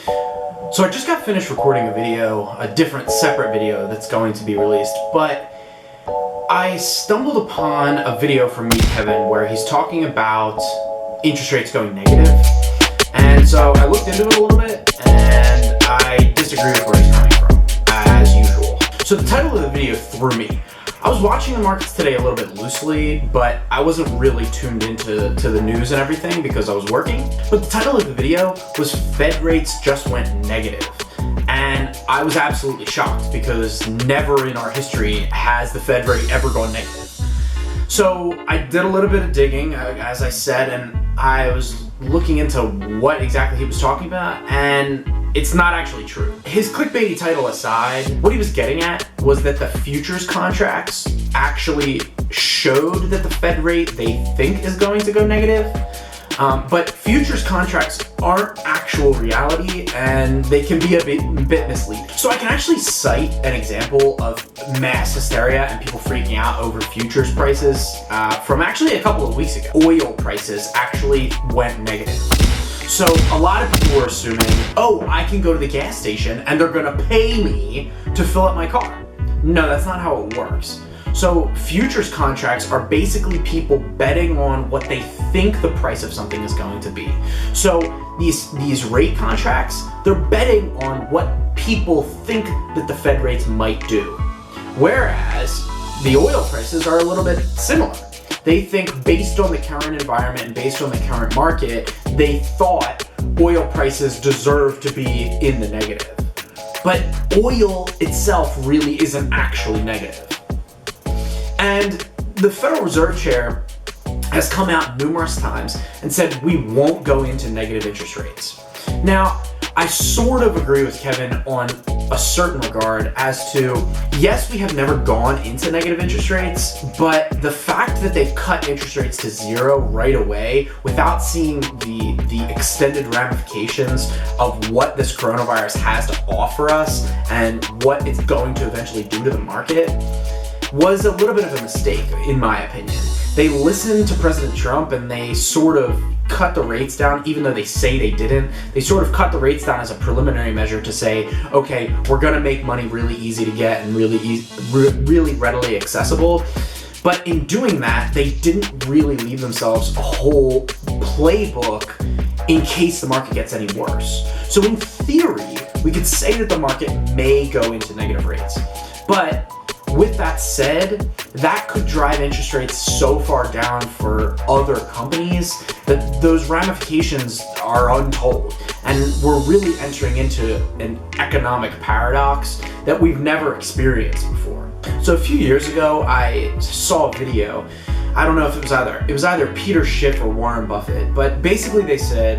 So I just got finished recording a video, a different separate video that's going to be released, but I stumbled upon a video from me, Kevin, where he's talking about interest rates going negative. And so I looked into it a little bit and I disagree with where he's coming from, as usual. So the title of the video threw me. I was watching the markets today a little bit loosely, but I wasn't really tuned into the news and everything because I was working. But the title of the video was Fed Rates Just Went Negative. And I was absolutely shocked because never in our history has the Fed rate ever gone negative. So I did a little bit of digging, as I said, and I was looking into what exactly he was talking about, and it's not actually true. His clickbaity title aside, what he was getting at was that the futures contracts actually showed that the Fed rate they think is going to go negative. But futures contracts aren't actual reality and they can be a bit misleading. So I can actually cite an example of mass hysteria and people freaking out over futures prices from actually a couple of weeks ago. Oil prices actually went negative. So a lot of people were assuming, oh, I can go to the gas station and they're gonna pay me to fill up my car. No, that's not how it works. So futures contracts are basically people betting on what they think the price of something is going to be. So these rate contracts, they're betting on what people think that the Fed rates might do. Whereas the oil prices are a little bit similar. They think based on the current environment and based on the current market, they thought oil prices deserve to be in the negative. But oil itself really isn't actually negative. And the Federal Reserve Chair has come out numerous times and said we won't go into negative interest rates. Now, I sort of agree with Kevin on a certain regard as to, yes, we have never gone into negative interest rates, but the fact that they've cut interest rates to zero right away without seeing the extended ramifications of what this coronavirus has to offer us and what it's going to eventually do to the market was a little bit of a mistake, in my opinion. They listened to President Trump and they sort of cut the rates down, even though they say they didn't. They sort of cut the rates down as a preliminary measure to say, okay, we're gonna make money really easy to get and really readily accessible. But in doing that, they didn't really leave themselves a whole playbook in case the market gets any worse. So in theory, we could say that the market may go into negative rates. But with that said, that could drive interest rates so far down for other companies that those ramifications are untold. And we're really entering into an economic paradox that we've never experienced before. So a few years ago, I saw a video. I don't know if it was either Peter Schiff or Warren Buffett, but basically they said,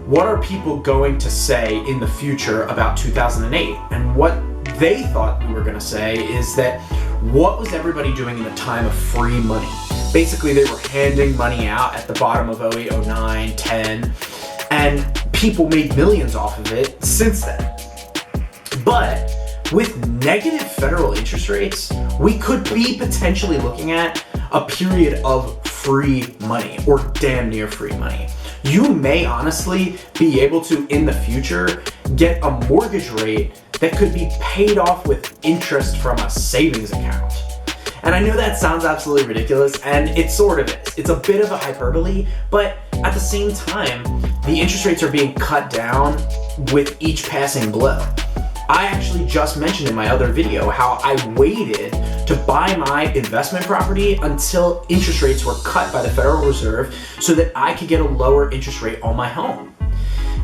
what are people going to say in the future about 2008? And what they thought we were going to say is that what was everybody doing in the time of free money? Basically, they were handing money out at the bottom of 08, 09, 10, and people made millions off of it since then. But with negative federal interest rates, we could be potentially looking at a period of free money or damn near free money. You may honestly be able to, in the future, get a mortgage rate that could be paid off with interest from a savings account. And I know that sounds absolutely ridiculous, and it sort of is. It's a bit of a hyperbole, but at the same time, the interest rates are being cut down with each passing blow. I actually just mentioned in my other video how I waited to buy my investment property until interest rates were cut by the Federal Reserve so that I could get a lower interest rate on my home.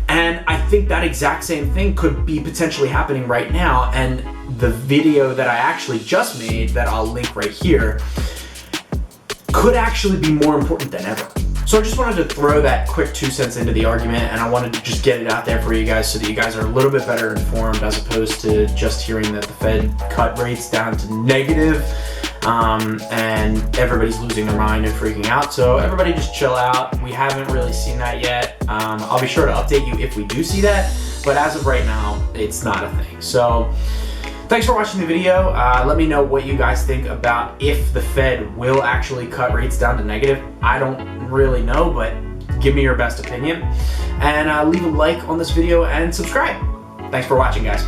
And I think that exact same thing could be potentially happening right now, and the video that I actually just made, that I'll link right here, could actually be more important than ever. So I just wanted to throw that quick 2 cents into the argument, and I wanted to just get it out there for you guys so that you guys are a little bit better informed as opposed to just hearing that the Fed cut rates down to negative and everybody's losing their mind and freaking out. So everybody just chill out. We haven't really seen that yet. I'll be sure to update you if we do see that, but as of right now, it's not a thing. So thanks for watching the video. Let me know what you guys think about if the Fed will actually cut rates down to negative. I don't really know, but give me your best opinion. And leave a like on this video and subscribe. Thanks for watching, guys.